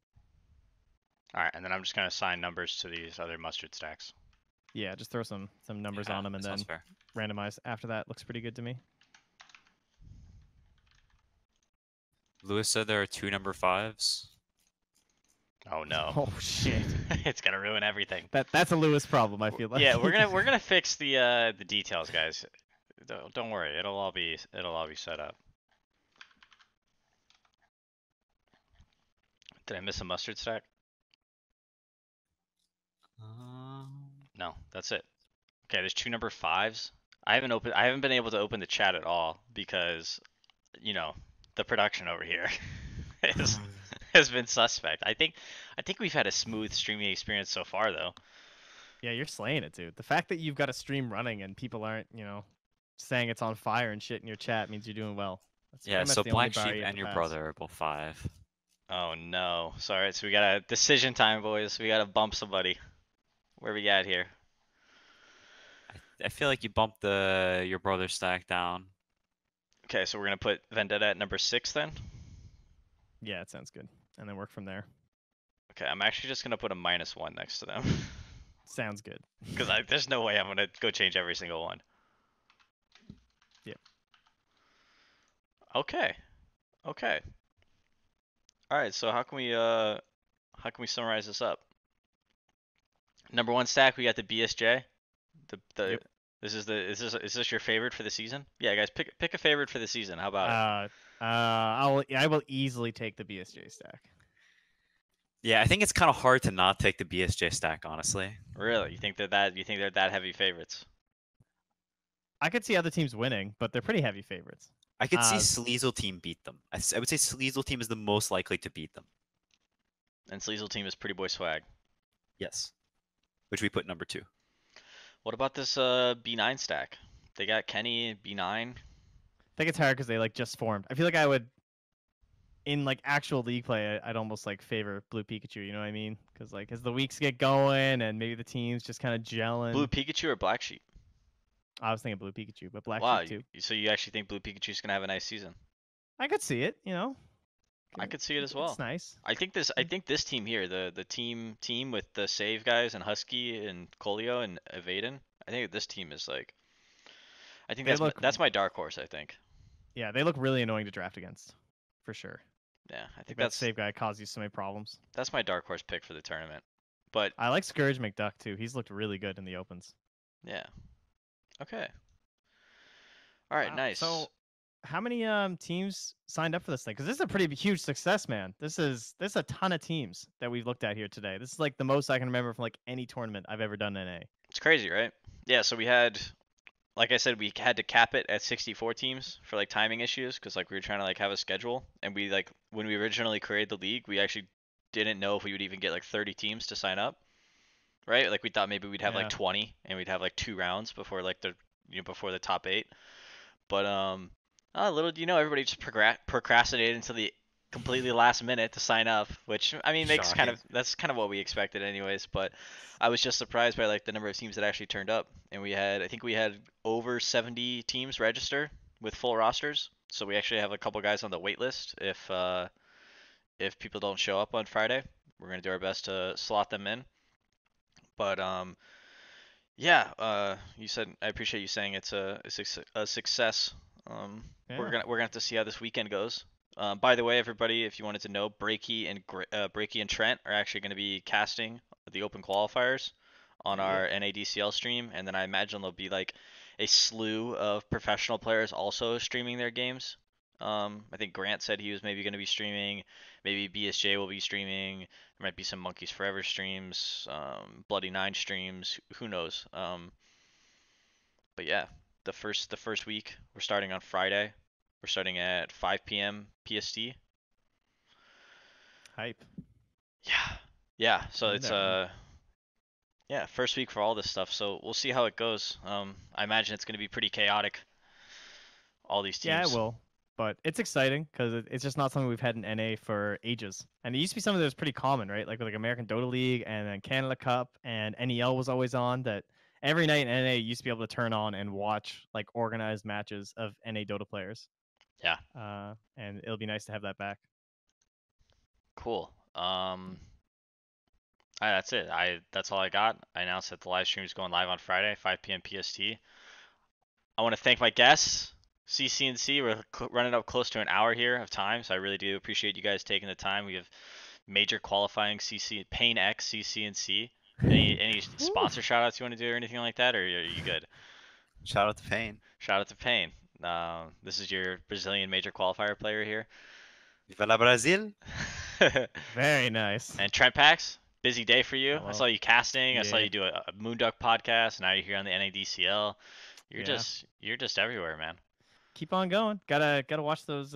All right, and then I'm just gonna assign numbers to these other mustard stacks. Yeah, just throw some numbers on them and then fair. randomize after that. Looks pretty good to me. Lewis said there are 2 number 5s. Oh no. Oh shit. It's gonna ruin everything. That's a Lewis problem, I feel like. Yeah, we're gonna fix the details, guys. Don't worry, it'll all be set up. Did I miss a mustard stack? No, that's it. Okay, there's 2 number 5s. I haven't been able to open the chat at all because, you know, the production over here has been suspect. I think we've had a smooth streaming experience so far though. Yeah, you're slaying it, dude. The fact that you've got a stream running and people aren't, saying it's on fire and shit in your chat means you're doing well. That's Yeah, pretty much so the only Black bar Sheep you have and to your pass. brother are both 5. Oh no. Sorry, so we got a decision time, boys. We gotta bump somebody. Where we at here? I feel like you bumped your brother stack down. Okay, so we're gonna put Vendetta at number 6 then? Yeah, it sounds good. And then work from there. Okay, I'm actually just gonna put a -1 next to them. Sounds good. Because there's no way I'm gonna go change every single one. Yep. Okay. Okay. Alright, so how can we summarize this up? Number 1 stack, we got the BSJ. Yep. Is this your favorite for the season? Yeah, guys, pick a favorite for the season. How about it? I will easily take the BSJ stack. Yeah, I think it's kind of hard to not take the BSJ stack, honestly. Really? You think they're that heavy favorites? I could see other teams winning, but they're pretty heavy favorites. I could see Sleazel team beat them. I would say Sleazel team is the most likely to beat them. And Sleazel team is Pretty Boy Swag. Yes. Which we put number 2. What about this B9 stack? They got Kenny, B9. I think it's hard because they just formed. I feel like I would, in actual league play, I'd almost favor Blue Pikachu. You know what I mean? Because as the weeks get going and maybe the teams just kind of gelling. Blue Pikachu or Black Sheep? I was thinking Blue Pikachu, but Black Sheep too. So you actually think Blue Pikachu's gonna have a nice season? I could see it. I could see it as well. It's nice. I think this team here, the team with the save guys and Husky and Colio and Evaden, I think this team is I think that's my dark horse, I think. Yeah, they look really annoying to draft against, for sure. Yeah, I think that save guy caused you so many problems. That's my dark horse pick for the tournament. But I like Scourge McDuck too. He's looked really good in the opens. Yeah. Okay. All right, nice. So, how many teams signed up for this thing? Because this is a pretty huge success, man. There's a ton of teams that we've looked at here today. This is the most I can remember from any tournament I've ever done in NA. It's crazy, right? Yeah. So we had, like I said, we had to cap it at 64 teams for timing issues because we were trying to have a schedule, and we when we originally created the league, we actually didn't know if we would even get 30 teams to sign up, right? We thought maybe we'd have 20 and we'd have 2 rounds before before the top 8, but little do you know, everybody just procrastinated until the completely last minute to sign up, which I mean that's kind of what we expected anyways. But I was just surprised by the number of teams that actually turned up, and I think we had over 70 teams register with full rosters. So we actually have a couple guys on the wait list. If people don't show up on Friday, we're gonna do our best to slot them in. But yeah, you said, I appreciate you saying it's a success. Yeah. We're gonna have to see how this weekend goes. By the way, everybody, if you wanted to know, Breaky and Trent are actually going to be casting the open qualifiers on our NADCL stream, and then I imagine there'll be a slew of professional players also streaming their games. I think Grant said he was maybe going to be streaming. Maybe BSJ will be streaming. There might be some Monkeys Forever streams, Bloody Nine streams. Who knows? But yeah, the first week we're starting on Friday. We're starting at 5 p.m. PST. Hype. Yeah. So it's first week for all this stuff. So we'll see how it goes. I imagine it's going to be pretty chaotic. All these teams. Yeah, it will. But it's exciting because it's just not something we've had in NA for ages. And it used to be something that was pretty common, right? Like with like American Dota League and then Canada Cup and NEL was always on. That every night in NA you used to be able to turn on and watch like organized matches of NA Dota players. Yeah. And it'll be nice to have that back. Cool. That's it. That's all I got. I announced that the live stream is going live on Friday, 5 p.m. PST. I want to thank my guests, CCNC. We're running up close to an hour here of time, so I really do appreciate you guys taking the time. We have major qualifying CC, Pain X, CCNC. Any sponsor shout outs you want to do or anything like that, or are you good? Shout out to Payne. Shout out to Pain. This is your Brazilian major qualifier player here. Viva la Brazil. Very nice. And Trent Pax, busy day for you. Hello. I saw you casting. Yeah. I saw you do a Moonduck podcast. Now you're here on the NADCL. You're just everywhere, man. Keep on going. Gotta watch those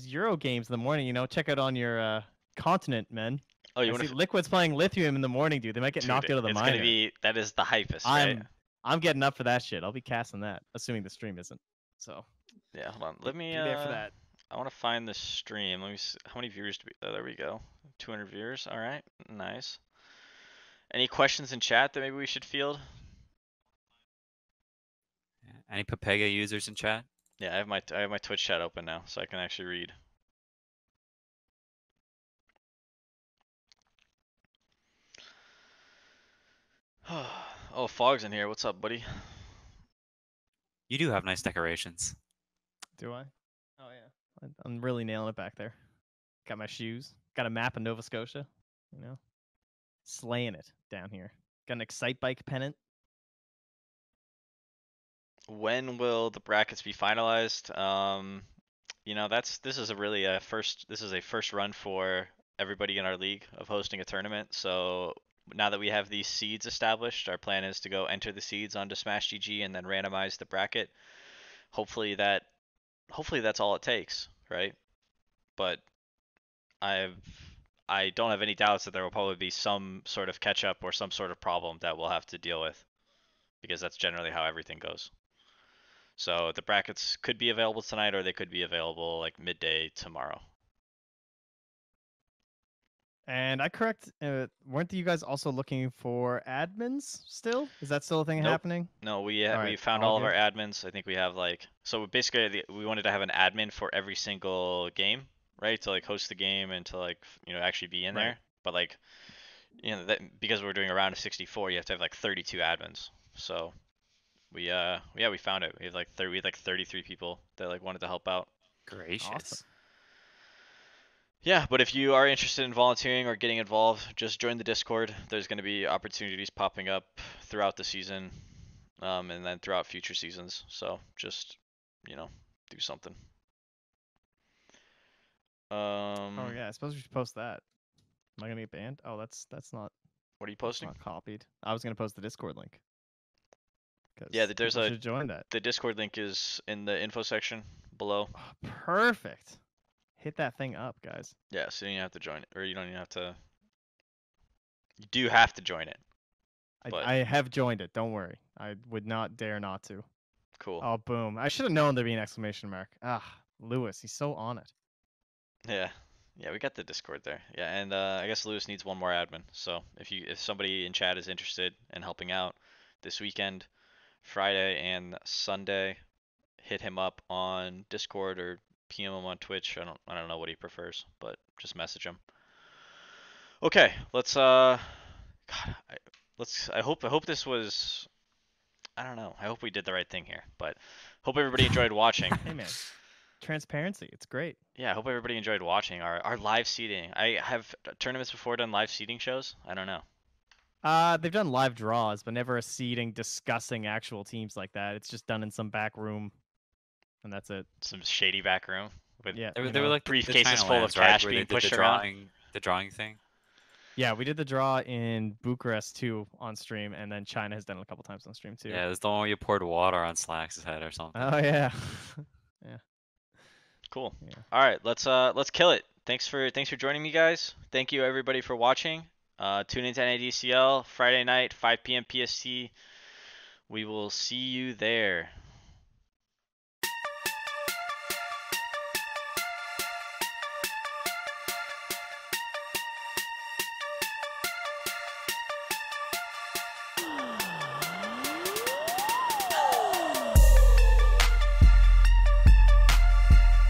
Euro games in the morning. You know, check out on your continent, men. Oh, you I want see Liquid's playing Lithium in the morning, dude. They might get knocked out of the It's minor. gonna be that is the hypest, right? I'm getting up for that shit. I'll be casting that, assuming the stream isn't. So Yeah, hold on. Let me. be there for that. I want to find the stream. Let me see. How many viewers do we? Oh, there we go. 200 viewers. All right, nice. Any questions in chat that maybe we should field? Any Papega users in chat? Yeah, I have my Twitch chat open now, so I can actually read. Oh, Fog's in here. What's up, buddy? You do have nice decorations. Do I? Oh yeah. I'm really nailing it back there. Got my shoes. Got a map of Nova Scotia. You know, slaying it down here. Got an Excite Bike pennant. When will the brackets be finalized? You know, this is a first run for everybody in our league of hosting a tournament. So now that we have these seeds established, our plan is to go enter the seeds onto Smash GG and then randomize the bracket. Hopefully that's all it takes, right? But I don't have any doubts that there will probably be some sort of catch up or some sort of problem that we'll have to deal with, because that's generally how everything goes. So the brackets could be available tonight, or they could be available like midday tomorrow. And weren't you guys also looking for admins still? Is that still a thing Nope. happening? No, we Alright, found all all of our good. admins. I think we have so basically we wanted to have an admin for every single game, right? To like host the game and to like actually be in Right. there. But like that because we're doing a round of 64, you have to have like 32 admins. So we found it. We have like 33 people that like wanted to help out. Gracious. Awesome. Yeah, but if you are interested in volunteering or getting involved, just join the Discord. There's going to be opportunities popping up throughout the season, and then throughout future seasons. So just, do something. Oh yeah, I suppose we should post that. Am I gonna get banned? Oh, that's not. What are you That's posting? not copied. I was gonna post the Discord link. Yeah, there's people should join that. The Discord link is in the info section below. Oh, perfect. Hit that thing up, guys. Yeah, so you don't have to join it, or you don't even have to. You do have to join it. But I have joined it. Don't worry. I would not dare not to. cool. Oh, boom. I should have known there'd be an exclamation mark. Ah, Lewis, he's so on it. Yeah. Yeah, we got the Discord there. Yeah, and I guess Lewis needs one more admin. So if somebody in chat is interested in helping out this weekend, Friday and Sunday, hit him up on Discord or PM him on Twitch. I don't know what he prefers, but just message him. Okay, let's I hope this was, I don't know. I hope we did the right thing here, but hope everybody enjoyed watching. Hey man, transparency. It's great. Yeah, I hope everybody enjoyed watching our live seeding. I have tournaments before done live seeding shows. I don't know. They've done live draws, but never a seeding discussing actual teams like that. It's just done in some back room, and that's it. Some shady back room with Yeah, They were like the briefcases China full of lands, cash where being they did pushed around. the drawing thing. Yeah, we did the draw in Bucharest too on stream, and then China has done it a couple times on stream too. Yeah, it was the one where you poured water on Slack's head or something. Oh yeah. Cool. Yeah. All right, let's kill it. Thanks for joining me, guys. Thank you everybody for watching. Tune into NADCL Friday night, 5 p.m. PST. We will see you there.